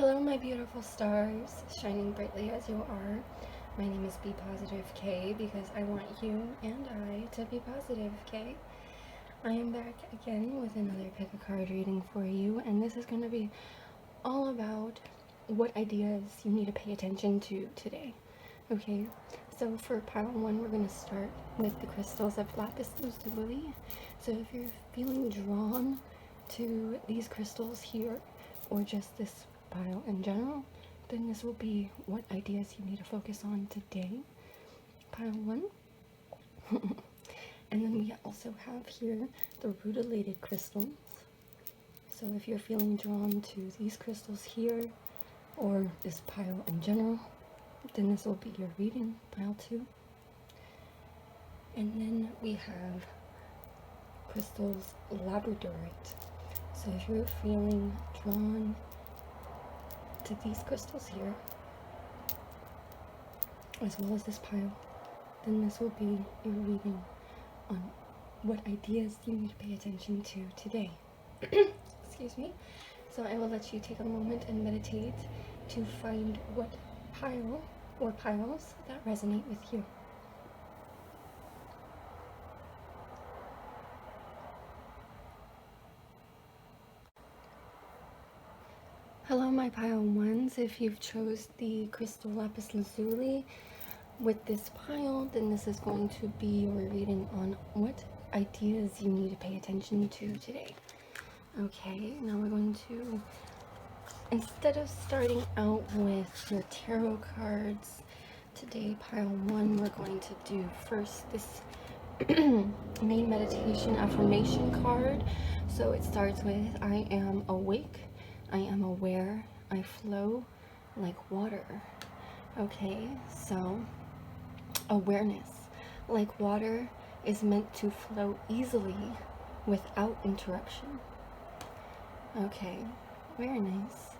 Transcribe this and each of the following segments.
Hello, my beautiful stars, shining brightly as you are. My name is Be Positive K because I want you and I to be positive, K. I am back again with another pick a card reading for you, and this is going to be all about what ideas you need to pay attention to today. Okay, so for pile one, we're going to start with the crystals of Lapis Lazuli. So if you're feeling drawn to these crystals here, or just this pile in general, then this will be what ideas you need to focus on today. Pile one. And then we also have here the Rutiled crystals. So if you're feeling drawn to these crystals here, or this pile in general, then this will be your reading, pile two. And then we have crystals Labradorite. So if you're feeling drawn to these crystals here, as well as this pile, then this will be your reading on what ideas you need to pay attention to today. Excuse me. So I will let you take a moment and meditate to find what pile or piles that resonate with you. Hello, my pile ones. If you've chose the crystal Lapis Lazuli with this pile, then this is going to be your reading on what ideas you need to pay attention to today. Okay, now we're going to, instead of starting out with your tarot cards, today, pile one, we're going to do first this main meditation affirmation card. So it starts with, I am awake, I am aware, I flow like water. Okay, so awareness, like water, is meant to flow easily without interruption. Okay, very nice.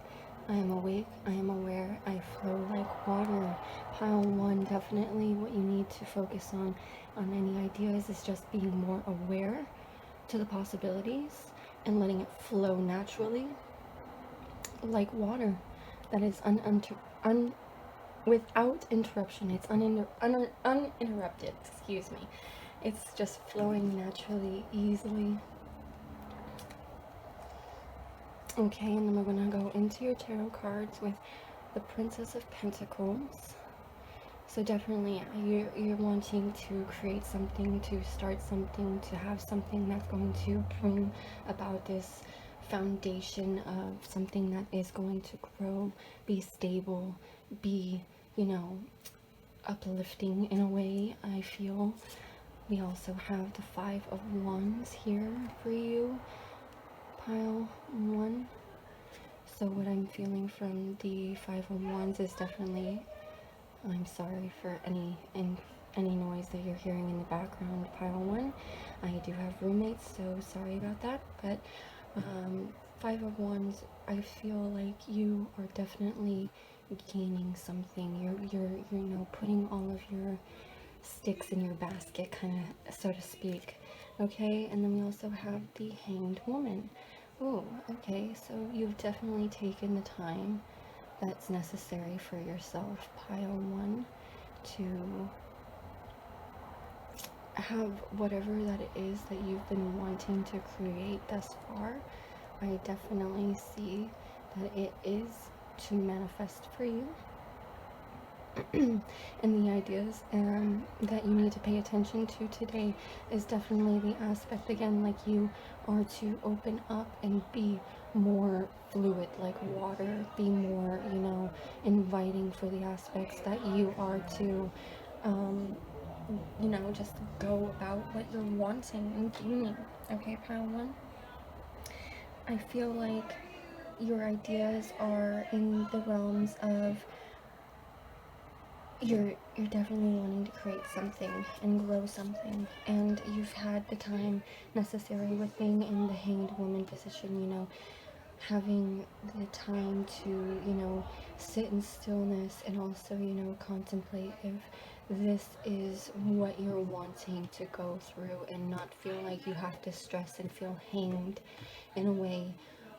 I am awake, I am aware, I flow like water. Pile one, definitely what you need to focus on any ideas is just being more aware to the possibilities and letting it flow naturally like water that is without interruption. It's uninterrupted, excuse me. It's just flowing naturally, easily. Okay, and then we're going to go into your tarot cards with the Princess of Pentacles. So definitely you're wanting to create something, to start something, to have something that's going to bring about this foundation of something that is going to grow, be stable, be, uplifting in a way, I feel. We also have the Five of Wands here for you, pile one. So what I'm feeling from the Five of Wands is definitely, I'm sorry for any noise that you're hearing in the background, pile one. I do have roommates, so sorry about that. But Five of Wands, I feel like you are definitely gaining something. You're putting all of your sticks in your basket, kind of, so to speak. Okay, and then we also have the Hanged Woman. Oh, okay, so you've definitely taken the time that's necessary for yourself, pile one, to have whatever that it is that you've been wanting to create thus far. I definitely see that it is to manifest for you. And the ideas that you need to pay attention to today is definitely the aspect, again, like you are to open up and be more fluid like water, be more, inviting for the aspects that you are to, just go about what you're wanting and gaining. Okay, pile one? I feel like your ideas are in the realms of you're definitely wanting to create something and grow something, and you've had the time necessary with being in the Hanged Woman position, having the time to, sit in stillness and also, contemplate if this is what you're wanting to go through and not feel like you have to stress and feel hanged in a way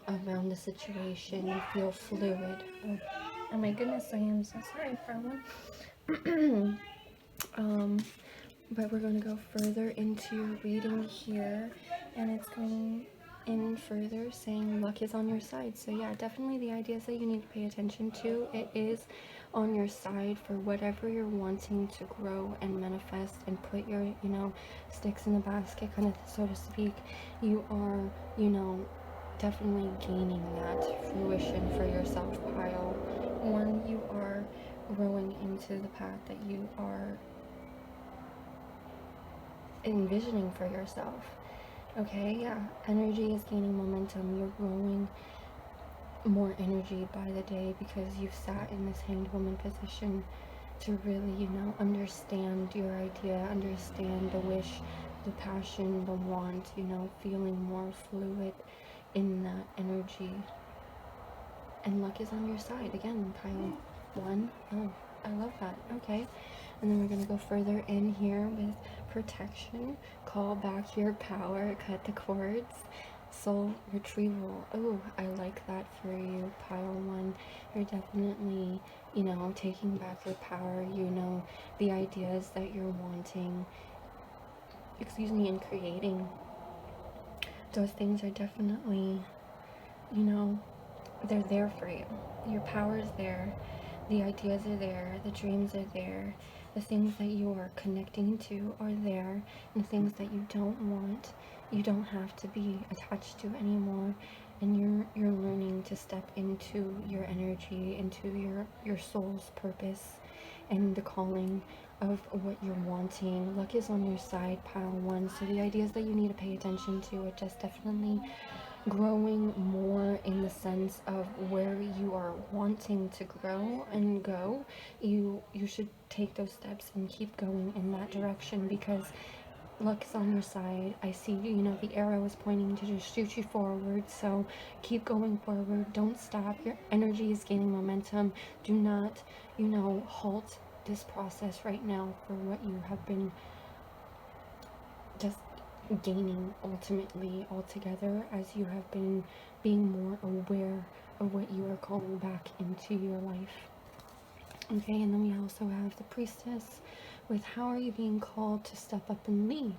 around the situation. You feel fluid. Oh my goodness, I am so sorry for one. But we're going to go further into your reading here, and it's going in further saying luck is on your side. So yeah, definitely the ideas that you need to pay attention to, it is on your side for whatever you're wanting to grow and manifest and put your, sticks in the basket, kind of, so to speak. You are, definitely gaining that fruition for yourself, pile one. You are growing into the path that you are envisioning for yourself. Okay, yeah, energy is gaining momentum. You're growing more energy by the day because you've sat in this hanged woman position to really, understand your idea, understand the wish, the passion, the want, feeling more fluid in that energy. And luck is on your side. Again, pile one. Oh, I love that. Okay. And then we're going to go further in here with protection. Call back your power. Cut the cords. Soul retrieval. Oh, I like that for you, pile one. You're definitely, taking back your power. The ideas that you're wanting, and creating. Those things are definitely, they're there for you. Your power is there. The ideas are there. The dreams are there. The things that you are connecting to are there. And the things that you don't want, you don't have to be attached to anymore. And you're learning to step into your energy, into your soul's purpose and the calling of what you're wanting. Luck is on your side, pile one. So the ideas that you need to pay attention to are just definitely growing more in the sense of where you are wanting to grow and go. You should take those steps and keep going in that direction, because luck is on your side. I see, the arrow is pointing to just shoot you forward. So keep going forward. Don't stop. Your energy is gaining momentum. Do not, halt this process right now for what you have been just gaining ultimately altogether, as you have been being more aware of what you are calling back into your life. Okay, and then we also have the priestess with how are you being called to step up and lead.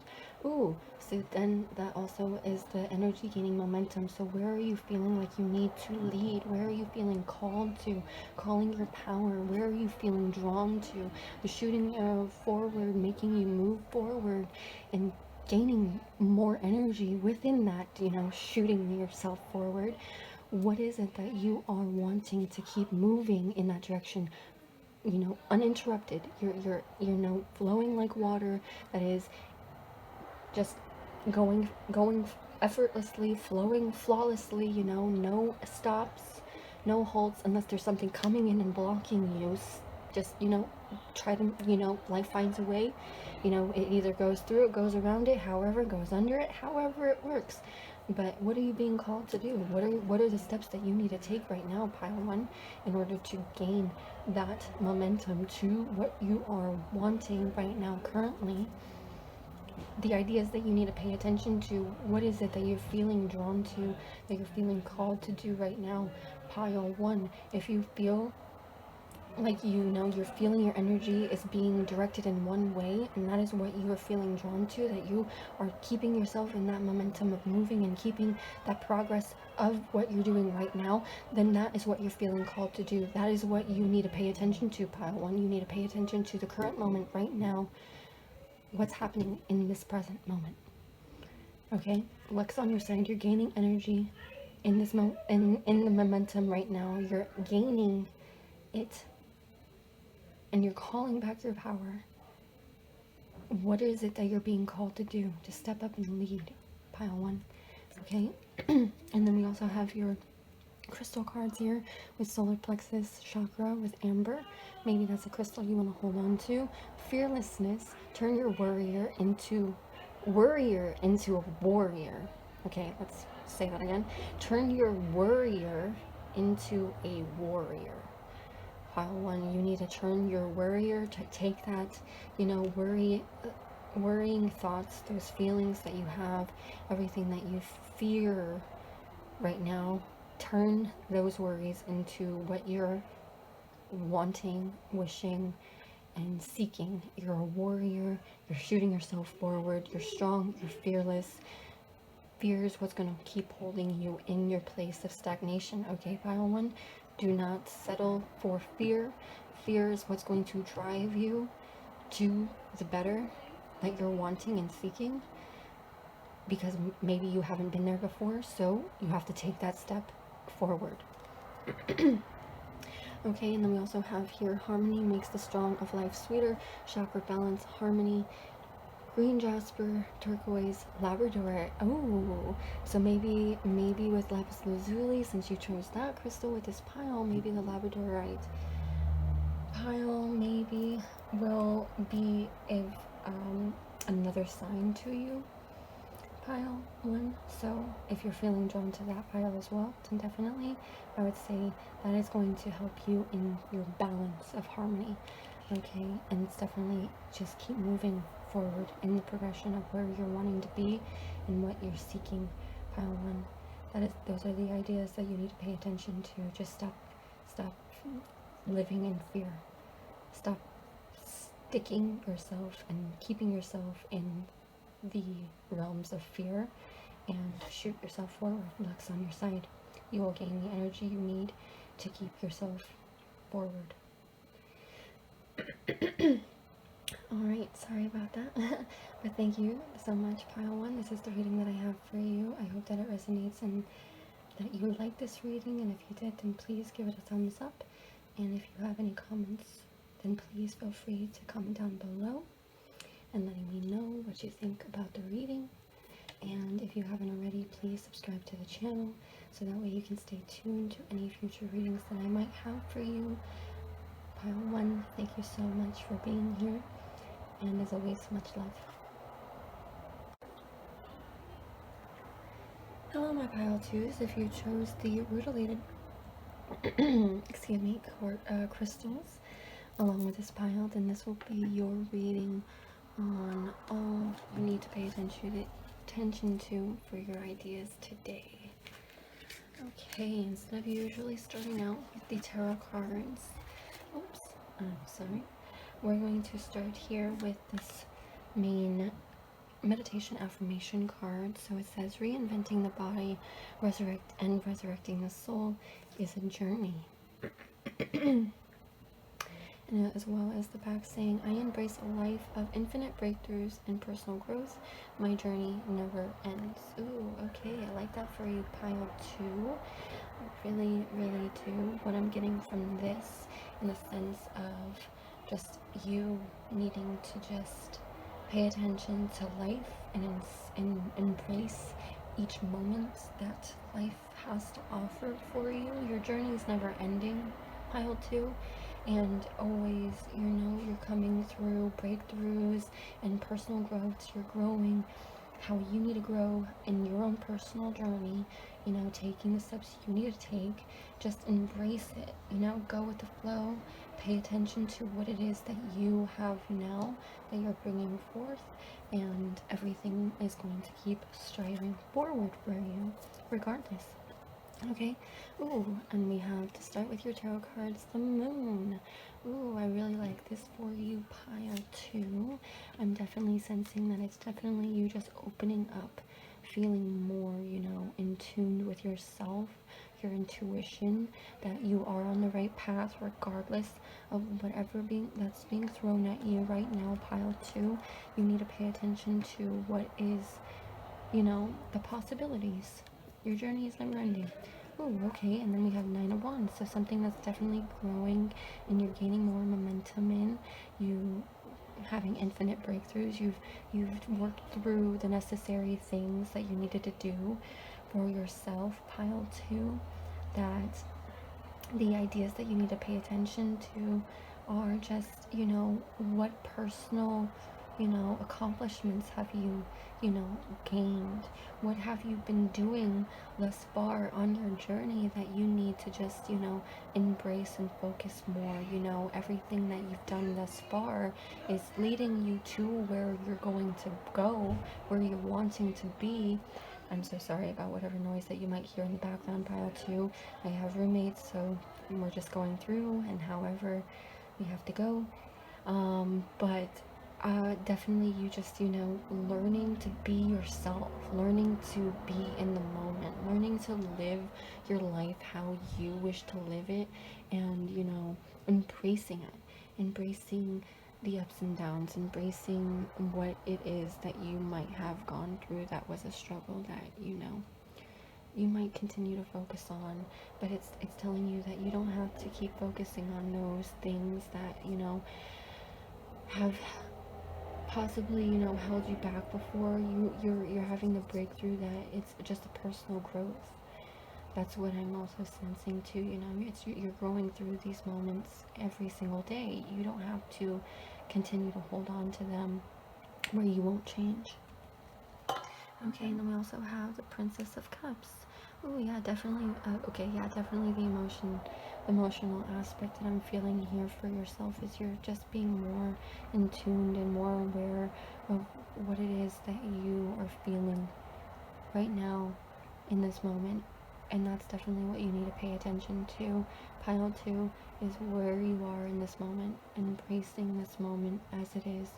Ooh, so then that also is the energy gaining momentum. So where are you feeling like you need to lead? Where are you feeling called to, calling your power? Where are you feeling drawn to? The shooting arrow forward, making you move forward and gaining more energy within that, shooting yourself forward. What is it that you are wanting to keep moving in that direction? Uninterrupted. You're flowing like water that is just going effortlessly, flowing flawlessly, no stops, no halts, unless there's something coming in and blocking you. Just, try to, life finds a way. It either goes through it, goes around it, however, goes under it, however it works. But what are you being called to do? What are the steps that you need to take right now, pile one, in order to gain that momentum to what you are wanting right now currently? The ideas that you need to pay attention to. What is it that you're feeling drawn to, that you're feeling called to do right now, pile one? If you feel like you're feeling your energy is being directed in one way, and that is what you are feeling drawn to, that you are keeping yourself in that momentum of moving and keeping that progress of what you're doing right now, then that is what you're feeling called to do. That is what you need to pay attention to, pile one. You need to pay attention to the current moment right now, what's happening in this present moment. Okay, luck's on your side. You're gaining energy in this in the momentum right now. You're gaining it, and you're calling back your power. What is it that you're being called to do? To step up and lead, pile one. Okay, and then we also have your crystal cards here with solar plexus chakra with amber. Maybe that's a crystal you want to hold on to. Fearlessness. Turn your warrior into a warrior. Okay, let's say that again. Turn your warrior into a warrior. Pile one, you need to turn your warrior to take that, worrying thoughts, those feelings that you have, everything that you fear right now, turn those worries into what you're wanting, wishing, and seeking. You're a warrior. You're shooting yourself forward. You're strong. You're fearless. Fear is what's going to keep holding you in your place of stagnation. Okay, pile one? Do not settle for fear. Fear is what's going to drive you to the better that you're wanting and seeking, because maybe you haven't been there before, so you have to take that step forward. Okay, and then we also have here, harmony makes the strong of life sweeter. Chakra balance, harmony, green jasper, turquoise, labradorite. Oh, so maybe with lapis lazuli, since you chose that crystal with this pile, maybe the labradorite pile maybe will be another sign to you, pile one. So if you're feeling drawn to that pile as well, then definitely I would say that is going to help you in your balance of harmony. Okay, and it's definitely just keep moving forward in the progression of where you're wanting to be and what you're seeking, pile one. Those are the ideas that you need to pay attention to. Just stop living in fear. Stop sticking yourself and keeping yourself in the realms of fear, and shoot yourself forward. Luck's on your side. You will gain the energy you need to keep yourself forward. Alright, sorry about that. But thank you so much, pile one. This is the reading that I have for you. I hope that it resonates and that you like this reading, and if you did, then please give it a thumbs up. And if you have any comments, then please feel free to comment down below and letting me know what you think about the reading. And if you haven't already, please subscribe to the channel so that way you can stay tuned to any future readings that I might have for you. Pile one, thank you so much for being here, and as always, much love. Hello my pile twos. If you chose the Rutiled excuse me, crystals along with this pile, then this will be your reading on all you need to pay attention to for your ideas today. Okay, instead of usually starting out with the tarot cards, we're going to start here with this main meditation affirmation card. So it says, reinventing the body, resurrecting the soul is a journey. And as well as the back saying, I embrace a life of infinite breakthroughs and personal growth. My journey never ends. Ooh, okay, I like that for you, pile two. Really, really do. What I'm getting from this, in the sense of just you needing to just pay attention to life and embrace each moment that life has to offer for you. Your journey is never ending, pile two. And always, you're coming through breakthroughs and personal growth. You're growing how you need to grow in your own personal journey, taking the steps you need to take. Just embrace it, go with the flow. Pay attention to what it is that you have now that you're bringing forth, and everything is going to keep striving forward for you regardless. Okay, ooh, and we have to start with your tarot cards, the moon. Ooh, I really like this for you, pile two. I'm definitely sensing that it's definitely you just opening up, feeling more, in tune with yourself, your intuition, that you are on the right path regardless of whatever that's being thrown at you right now, pile two. You need to pay attention to what is, the possibilities. Your journey is never ending. Oh, okay, and then we have Nine of Wands, so something that's definitely growing and you're gaining more momentum in. You having infinite breakthroughs. You've worked through the necessary things that you needed to do for yourself, pile two. That the ideas that you need to pay attention to are just, what personal, accomplishments have you, gained? What have you been doing thus far on your journey that you need to just, embrace and focus more? Everything that you've done thus far is leading you to where you're going to go, where you're wanting to be. I'm so sorry about whatever noise that you might hear in the background. Pile 2, I have roommates, so we're just going through, and however we have to go. But definitely you just, learning to be yourself, learning to be in the moment, learning to live your life how you wish to live it, and, embracing it, embracing the ups and downs, embracing what it is that you might have gone through that was a struggle that, you might continue to focus on, but it's telling you that you don't have to keep focusing on those things that, have possibly, held you back before. You're having the breakthrough that it's just a personal growth. That's what I'm also sensing too. You're growing through these moments every single day. You don't have to continue to hold on to them where you won't change. Okay, and then we also have the Princess of Cups. Oh yeah, definitely. Definitely the emotional aspect that I'm feeling here for yourself is you're just being more in tuned and more aware of what it is that you are feeling right now in this moment, and that's definitely what you need to pay attention to. Pile 2 is where you are in this moment, embracing this moment as it is,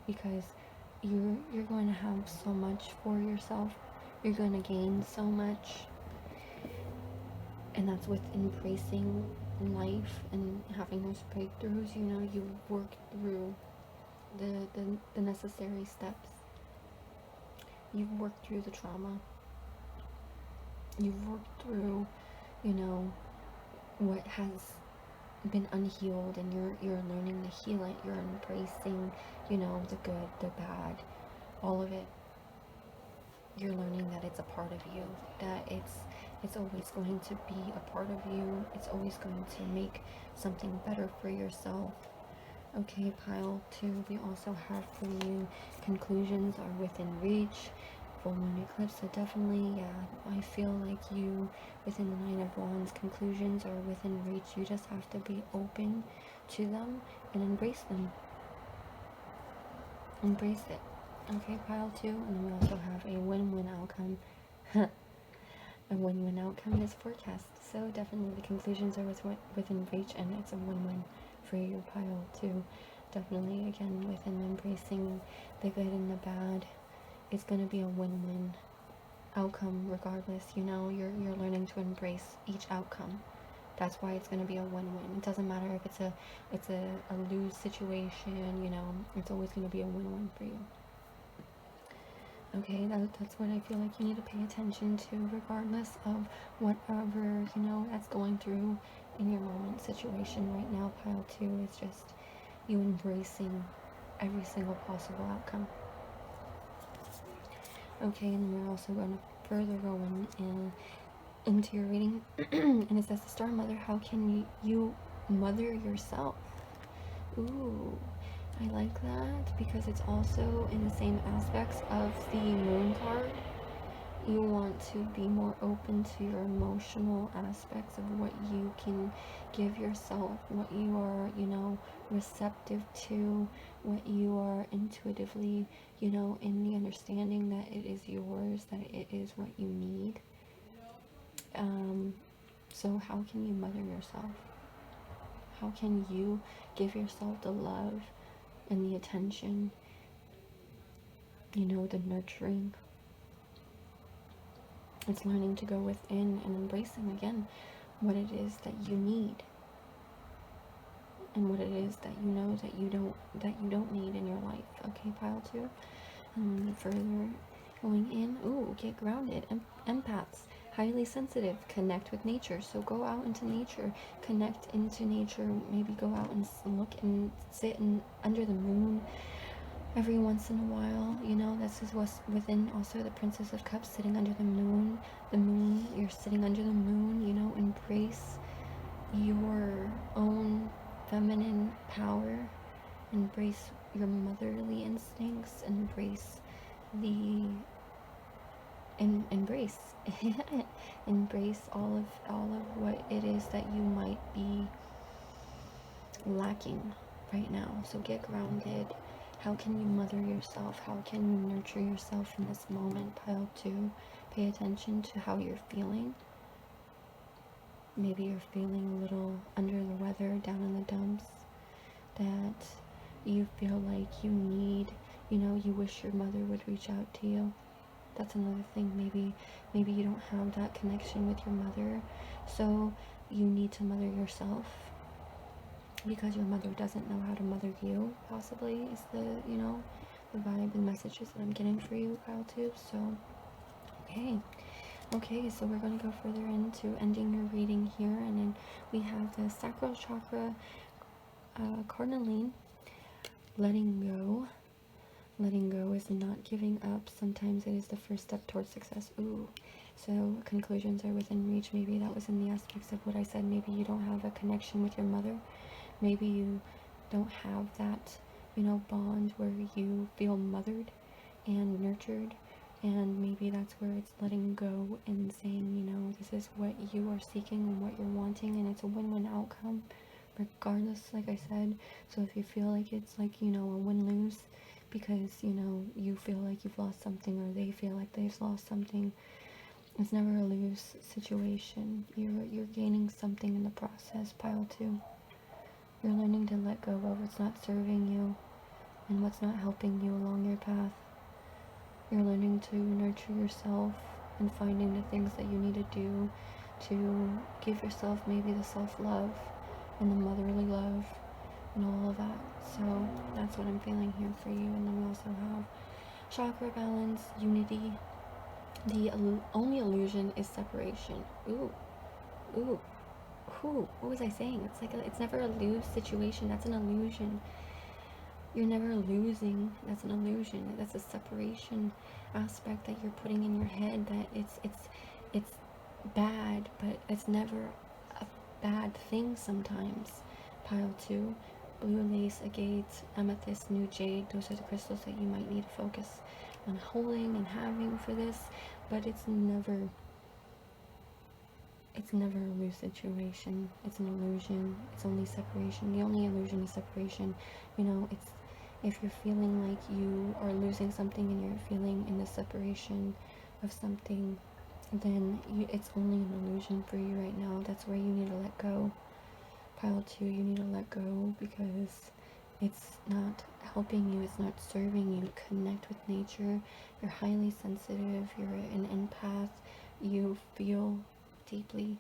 because you're going to have so much for yourself. You're going to gain so much, and that's with embracing life and having those breakthroughs. You work through the necessary steps. You've worked through the trauma. You've worked through, what has been unhealed, and you're learning to heal it. You're embracing, the good, the bad, all of it. You're learning that it's a part of you, that it's always going to be a part of you. It's always going to make something better for yourself. Okay, pile 2, we also have for you, conclusions are within reach. Full moon eclipse, so definitely, yeah, I feel like you, within the 9 of Wands, conclusions are within reach. You just have to be open to them and embrace them. Embrace it. Okay, pile 2, and then we also have a win-win outcome. A win-win outcome is forecast, so definitely the conclusions are within reach, and it's a win-win for your pile 2. Definitely, again, within embracing the good and the bad, it's going to be a win-win outcome regardless. You're learning to embrace each outcome. That's why it's going to be a win-win. It doesn't matter if it's a lose situation. It's always going to be a win-win for you. Okay, that's what I feel like you need to pay attention to, regardless of whatever that's going through in your moment situation right now. Pile 2 is just you embracing every single possible outcome. Okay, and we're also going to further go into your reading. And it says, the Star Mother, how can you mother yourself? Ooh, I like that, because it's also in the same aspects of the Moon card. You want to be more open to your emotional aspects of what you can give yourself, what you are, receptive to, what you are intuitively, in the understanding that it is yours, that it is what you need. So how can you mother yourself? How can you give yourself the love and the attention, the nurturing? It's learning to go within and embracing again what it is that you need, and what it is that that you don't need in your life. Okay, pile 2. And further going in, get grounded. Empaths, highly sensitive, connect with nature. So go out into nature, connect into nature. Maybe go out and look and sit under the moon every once in a while. This is what's within also the Princess of Cups, sitting under the moon. You're sitting under the moon. Embrace your own feminine power, embrace your motherly instincts, embrace embrace all of what it is that you might be lacking right now. So get grounded. How can you mother yourself? How can you nurture yourself in this moment? Pile 2. pay attention to how you're feeling. Maybe you're feeling a little under the weather, down in the dumps, that you feel like you need, you wish your mother would reach out to you. That's another thing. Maybe you don't have that connection with your mother, so you need to mother yourself because your mother doesn't know how to mother you, possibly, is the vibe and messages that I'm getting for you, Kyle, too. So, okay, so we're going to go further into ending your reading here, and then we have the sacral chakra, carnaline, letting go. Letting go is not giving up. Sometimes it is the first step towards success. Ooh. So conclusions are within reach. Maybe that was in the aspects of what I said. Maybe you don't have a connection with your mother. Maybe you don't have that, bond where you feel mothered and nurtured. And maybe that's where it's letting go and saying, this is what you are seeking and what you're wanting, and it's a win-win outcome, regardless, like I said. So if you feel like it's like, a win-lose, because, you feel like you've lost something, or they feel like they've lost something, it's never a lose situation. You're gaining something in the process, pile 2. You're learning to let go of what's not serving you and what's not helping you along your path. You're learning to nurture yourself and finding the things that you need to do to give yourself maybe the self-love and the motherly love and all of that. So that's what I'm feeling here for you. And then we also have chakra balance, unity. The only illusion is separation. Ooh. What was I saying? It's never a lose situation. That's an illusion. You're never losing. That's an illusion. That's a separation aspect that you're putting in your head, that it's bad, but it's never a bad thing sometimes. Pile 2. Blue lace, agate, amethyst, new jade. Those are the crystals that you might need to focus on holding and having for this, but it's never a loose situation. It's an illusion. It's only separation. The only illusion is separation. It's, if you're feeling like you are losing something and you're feeling in the separation of something, then it's only an illusion for you right now. That's where you need to let go. Pile 2, you need to let go because it's not helping you, it's not serving you. Connect with nature. You're highly sensitive, you're an empath, you feel deeply.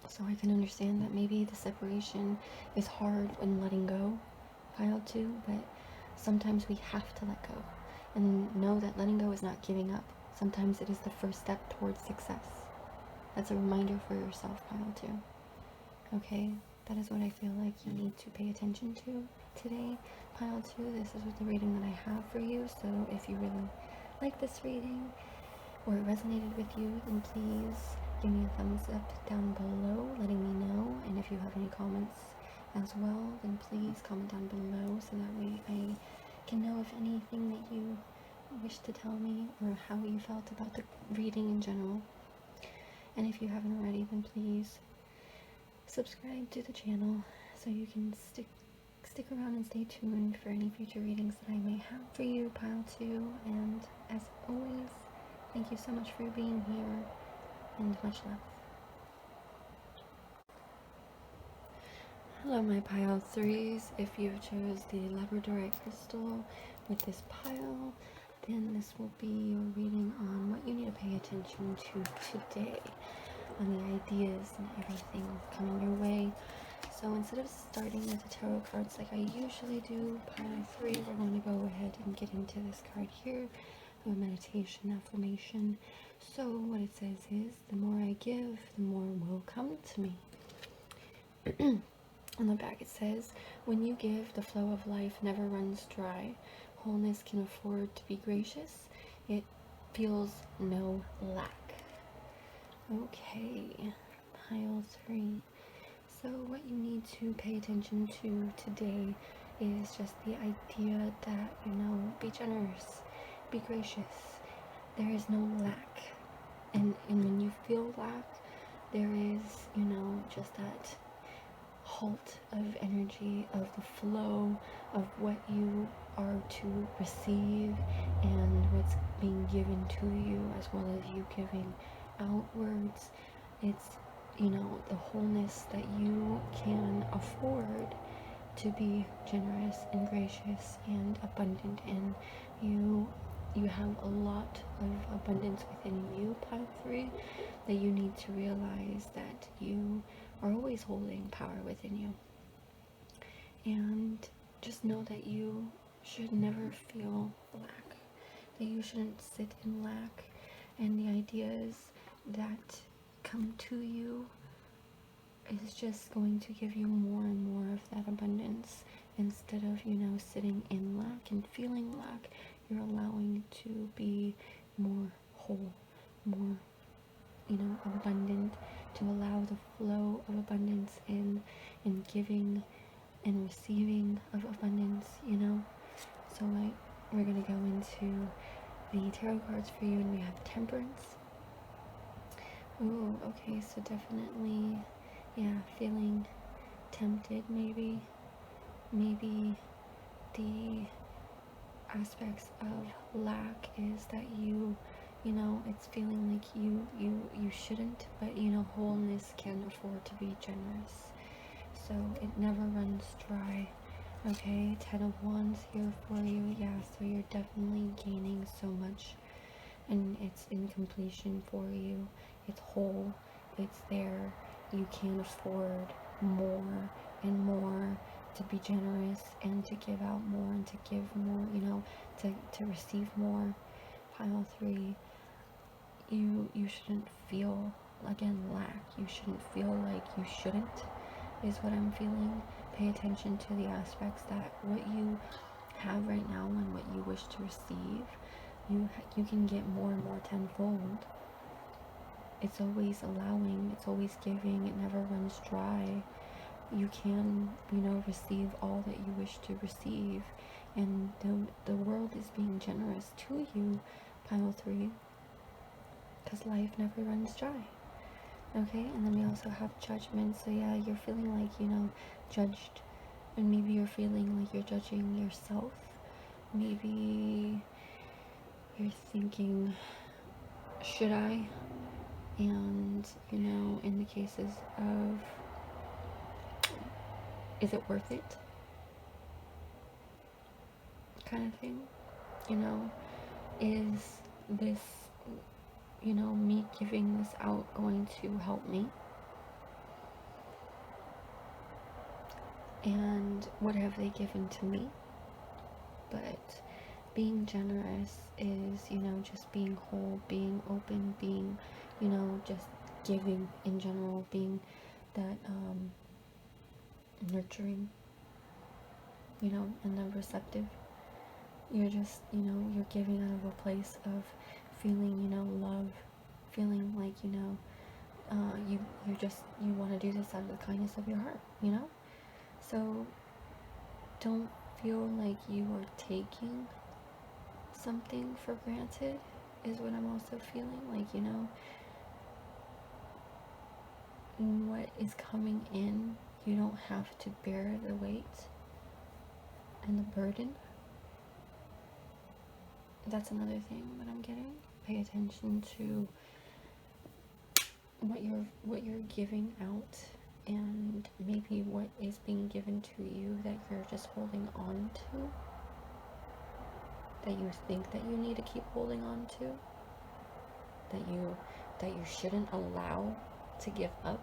So I can understand that maybe the separation is hard when letting go, Pile 2, but sometimes we have to let go. And know that letting go is not giving up. Sometimes it is the first step towards success. That's a reminder for yourself, Pile 2. Okay, that is what I feel like you need to pay attention to today, Pile 2. This is the reading that I have for you. So if you really like this reading or it resonated with you, then please give me a thumbs up down below, letting me know. And if you have any comments as well, then please comment down below so that way I can know if anything that you wish to tell me or how you felt about the reading in general. And if you haven't already, then please subscribe to the channel so you can stick around and stay tuned for any future readings that I may have for you, Pile 2. And as always, thank you so much for being here, and much love. Hello, my Pile 3s. If you chose the Labradorite crystal with this pile, then this will be your reading on what you need to pay attention to today, on the ideas and everything coming your way. So instead of starting with the tarot cards like I usually do, Pile 3, we're going to go ahead and get into this card here, a meditation affirmation. So what it says is, the more I give, the more will come to me. On the back it says, when you give, the flow of life never runs dry. Wholeness can afford to be gracious. It feels no lack. Okay, Pile 3. So what you need to pay attention to today is just the idea that, be generous, be gracious. There is no lack. And when you feel lack, there is, just that halt of energy, of the flow of what you are to receive and what's being given to you, as well as you giving outwards. It's, you know, the wholeness that you can afford to be generous and gracious and abundant in. You have a lot of abundance within you, pile 3, that you need to realize that you are always holding power within you. And just know that you should never feel lack, that you shouldn't sit in lack, and the ideas that come to you is just going to give you more and more of that abundance. Instead of, you know, sitting in lack and feeling lack, you're allowing to be more whole, more, you know, abundant, to allow the flow of abundance in giving and receiving of abundance, you know. So like, we're gonna go into the tarot cards for you, and we have Temperance. Ooh, okay, so definitely, yeah, feeling tempted, maybe the aspects of lack is that you know, it's feeling like you shouldn't, but you know, wholeness can afford to be generous, so it never runs dry. Okay, 10 of Wands here for you. Yeah, so you're definitely gaining so much, and it's in completion for you. It's whole, it's there. You can afford more and more, to be generous and to give out more and to give more, you know, to receive more. Pile 3, you shouldn't feel, again, lack. You shouldn't feel like you shouldn't, is what I'm feeling. Pay attention to the aspects that what you have right now and what you wish to receive, you can get more and more tenfold. It's always allowing, it's always giving, it never runs dry. You can, you know, receive all that you wish to receive, and the world is being generous to you, pile 3, because life never runs dry. Okay, and then we also have Judgment. So yeah, you're feeling like, you know, judged, and maybe you're feeling like you're judging yourself. Maybe you're thinking, should I? And, you know, in the cases of, is it worth it, kind of thing, you know, is this, you know, me giving this out going to help me? And what have they given to me? But being generous is, you know, just being whole, being open, being, you know, just giving in general, being that nurturing, you know, and then receptive. You're just, you know, you're giving out of a place of feeling, you know, love, feeling like, you know, you want to do this out of the kindness of your heart, you know? So don't feel like you are taking something for granted, is what I'm also feeling. Like, you know, what is coming in, you don't have to bear the weight and the burden. That's another thing that I'm getting. Pay attention to what you're giving out, and maybe what is being given to you that you're just holding on to, that you think that you need to keep holding on to, that you shouldn't allow to give up.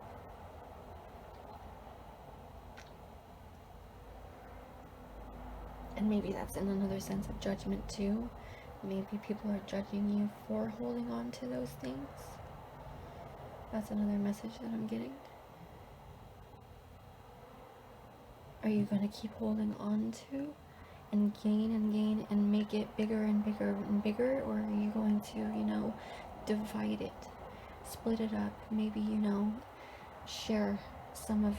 And maybe that's in another sense of judgment too. Maybe people are judging you for holding on to those things. That's another message that I'm getting. Are you going to keep holding on to and gain and make it bigger and bigger and bigger? Or are you going to, you know, divide it, split it up, maybe, you know, share some of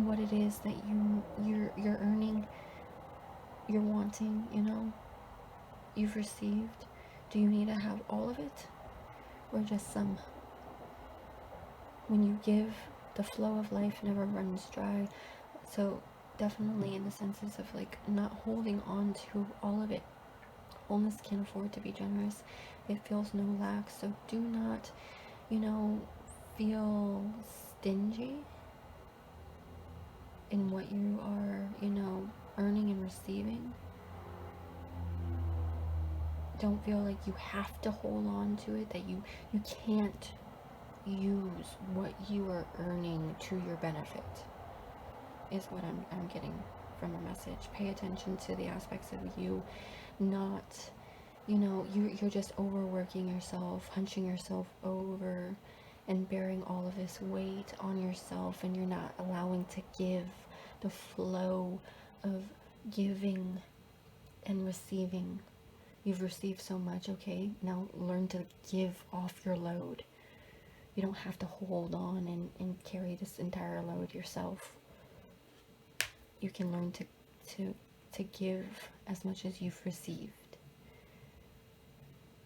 what it is that you're earning, you're wanting, you know, you've received? Do you need to have all of it, or just some? When you give, the flow of life never runs dry. So definitely in the senses of like not holding on to all of it. Wholeness can't afford to be generous. It feels no lack. So do not, you know, feel stingy in what you are, you know, earning and receiving. Don't feel like you have to hold on to it, that you can't use what you are earning to your benefit, is what I'm getting from a message. Pay attention to the aspects of you not, you know, you're just overworking yourself, hunching yourself over, and bearing all of this weight on yourself, and you're not allowing to give the flow of giving and receiving. You've received so much, okay? Now learn to give off your load. You don't have to hold on and carry this entire load yourself. You can learn to give as much as you've received.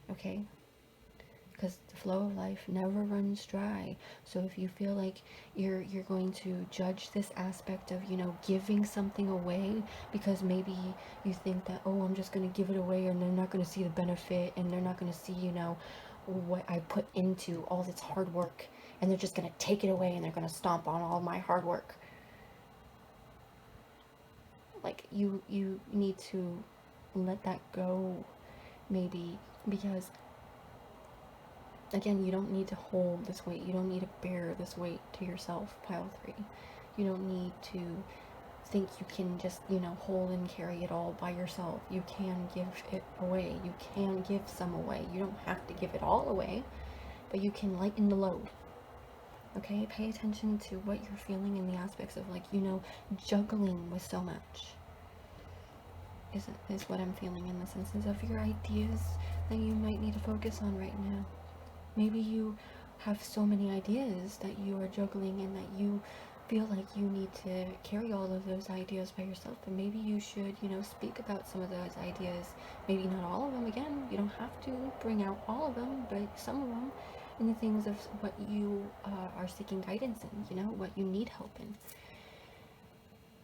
Okay? Because the flow of life never runs dry. So if you feel like you're going to judge this aspect of, you know, giving something away because maybe you think that, oh, I'm just going to give it away and they're not going to see the benefit, and they're not going to see, you know, what I put into all this hard work, and they're just going to take it away and they're going to stomp on all my hard work. Like, you need to let that go, maybe, because again, you don't need to hold this weight. You don't need to bear this weight to yourself, pile 3. You don't need to think you can just, you know, hold and carry it all by yourself. You can give it away. You can give some away. You don't have to give it all away, but you can lighten the load. Okay? Pay attention to what you're feeling in the aspects of, like, you know, juggling with so much. Is what I'm feeling in the senses of your ideas that you might need to focus on right now. Maybe you have so many ideas that you are juggling, and that you feel like you need to carry all of those ideas by yourself. And maybe you should, you know, speak about some of those ideas. Maybe not all of them. Again, you don't have to bring out all of them, but some of them, in the things of what you are seeking guidance in, you know, what you need help in.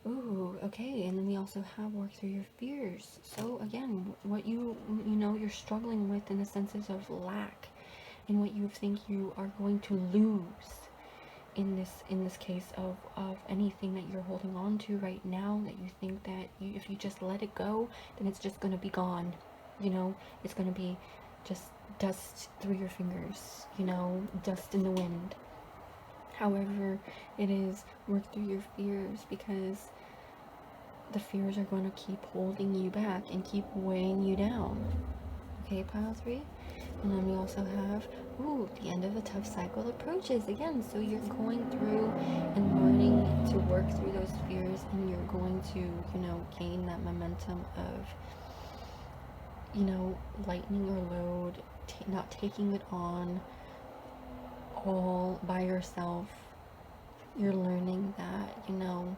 Ooh, okay, and then we also have work through your fears. So again, what you know, you're struggling with in the senses of lack, and what you think you are going to lose in this case of anything that you're holding on to right now, that you think that if you just let it go, then it's just going to be gone. You know, it's going to be just dust through your fingers, you know, dust in the wind. However, it is work through your fears, because the fears are going to keep holding you back and keep weighing you down. Okay, pile 3. And then we also have, the end of a tough cycle approaches again. So you're going through and learning to work through those fears, and you're going to, you know, gain that momentum of, you know, lightening your load, not taking it on all by yourself. You're learning that, you know,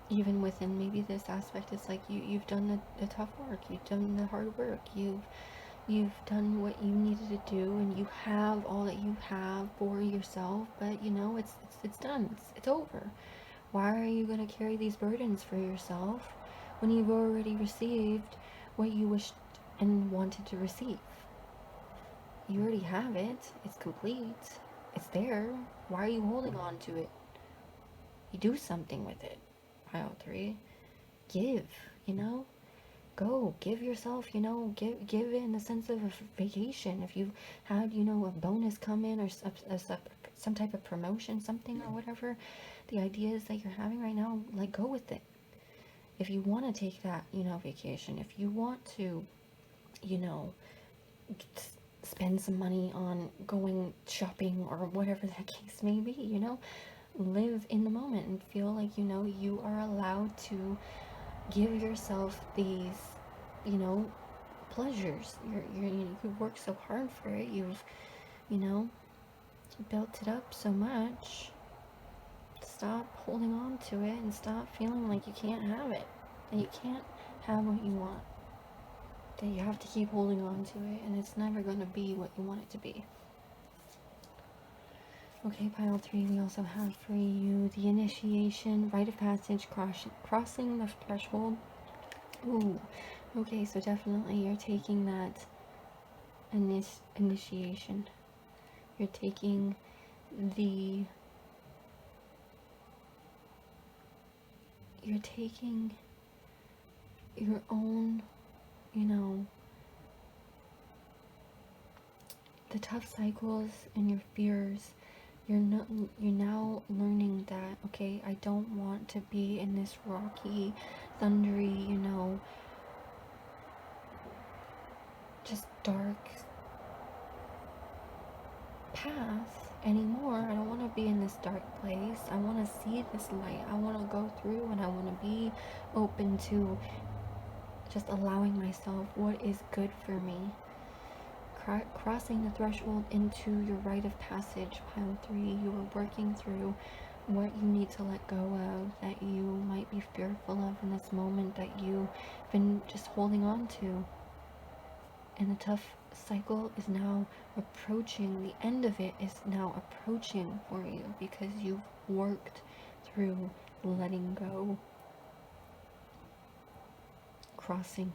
even within maybe this aspect, it's like you've done the tough work, you've done the hard work, you've done what you needed to do, and you have all that you have for yourself. But you know, it's done, it's over. Why are you going to carry these burdens for yourself when you've already received what you wished and wanted to receive? You already have it. It's complete. It's there. Why are you holding on to it? You do something with it. Pile 3. Give, you know? Go, give yourself, you know, give it in the sense of a vacation. If you've had, you know, a bonus come in, or some type of promotion, something or whatever, the ideas that you're having right now, like, go with it. If you want to take that, you know, vacation, if you want to, you know, spend some money on going shopping or whatever that case may be, you know, live in the moment and feel like, you know, you are allowed to give yourself these, you know, pleasures. You've worked so hard for it. You've, you know, built it up so much. Stop holding on to it and stop feeling like you can't have it. That you can't have what you want. That you have to keep holding on to it, and it's never going to be what you want it to be. Okay, pile 3, we also have for you the initiation, rite of passage, crossing the threshold. Ooh, okay, so definitely you're taking that initiation. You're taking you're taking your own, you know, the tough cycles and your fears. You're now learning that, okay, I don't want to be in this rocky, thundery, you know, just dark path anymore. I don't want to be in this dark place. I want to see this light. I want to go through, and I want to be open to just allowing myself what is good for me. Crossing the threshold into your rite of passage, pile 3. You are working through what you need to let go of, that you might be fearful of in this moment, that you've been just holding on to. And the tough cycle is now approaching, the end of it is now approaching for you, because you've worked through letting go, crossing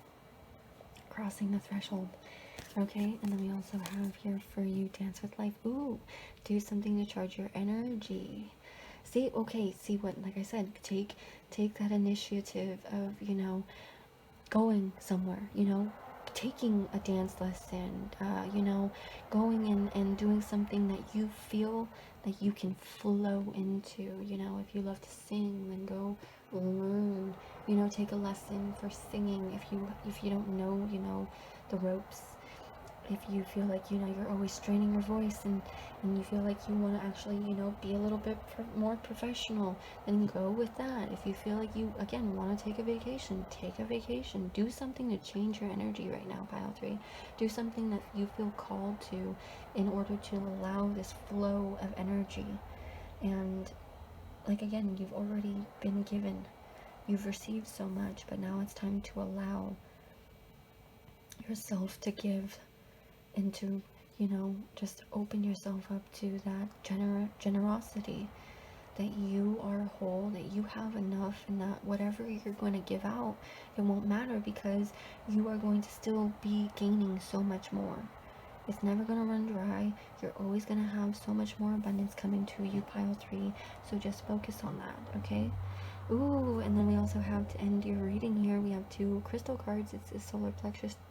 the threshold. Okay, and then we also have here for you, dance with life. Ooh, do something to charge your energy. See, okay, see what, like I said, take that initiative of, you know, going somewhere, you know, taking a dance lesson, you know, going in and doing something that you feel that you can flow into. You know, if you love to sing, then go learn, you know, take a lesson for singing if you don't know, you know, the ropes. If you feel like, you know, you're always straining your voice, and you feel like you want to actually, you know, be a little bit more professional, then go with that. If you feel like you, again, want to take a vacation, take a vacation. Do something to change your energy right now, pile 3. Do something that you feel called to in order to allow this flow of energy. And, like, again, you've already been given. You've received so much, but now it's time to allow yourself to give, and to, you know, just open yourself up to that generosity, that you are whole, that you have enough, and that whatever you're going to give out, it won't matter, because you are going to still be gaining so much more. It's never going to run dry. You're always going to have so much more abundance coming to you, pile 3. So just focus on that, okay? Ooh, and then we also have, to end your reading here, we have 2 crystal cards. It's a solar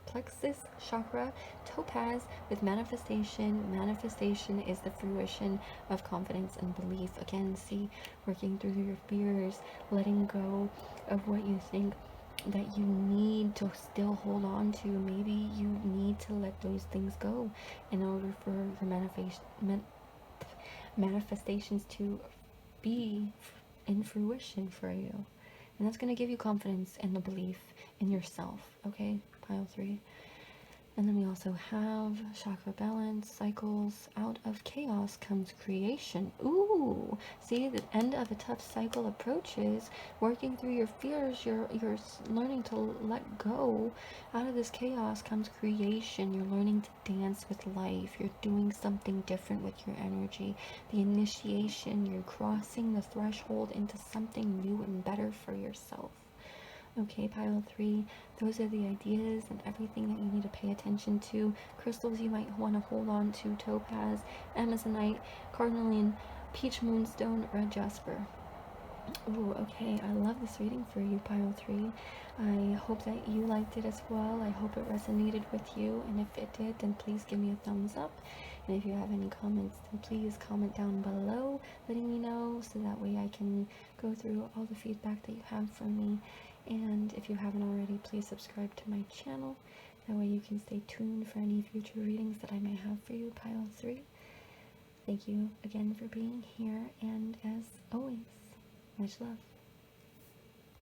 plexus chakra topaz with manifestation. Manifestation is the fruition of confidence and belief. Again, see, working through your fears, letting go of what you think that you need to still hold on to. Maybe you need to let those things go in order for your manifestations to be in fruition for you. And that's going to give you confidence and the belief in yourself, okay, pile 3. And then we also have chakra balance, cycles. Out of chaos comes creation. Ooh, see, the end of a tough cycle approaches. Working through your fears, you're learning to let go. Out of this chaos comes creation. You're learning to dance with life. You're doing something different with your energy. The initiation, you're crossing the threshold into something new and better for yourself. Okay, pile 3, those are the ideas and everything that you need to pay attention to. Crystals you might want to hold on to: topaz, amazonite, carnelian, peach moonstone, red jasper. Ooh, okay, I love this reading for you, pile 3. I hope that you liked it as well. I hope it resonated with you, and if it did, then please give me a thumbs up. And if you have any comments, then please comment down below, letting me know, so that way I can go through all the feedback that you have for me. And if you haven't already, please subscribe to my channel. That way you can stay tuned for any future readings that I may have for you, pile 3. Thank you again for being here, and as always, much love.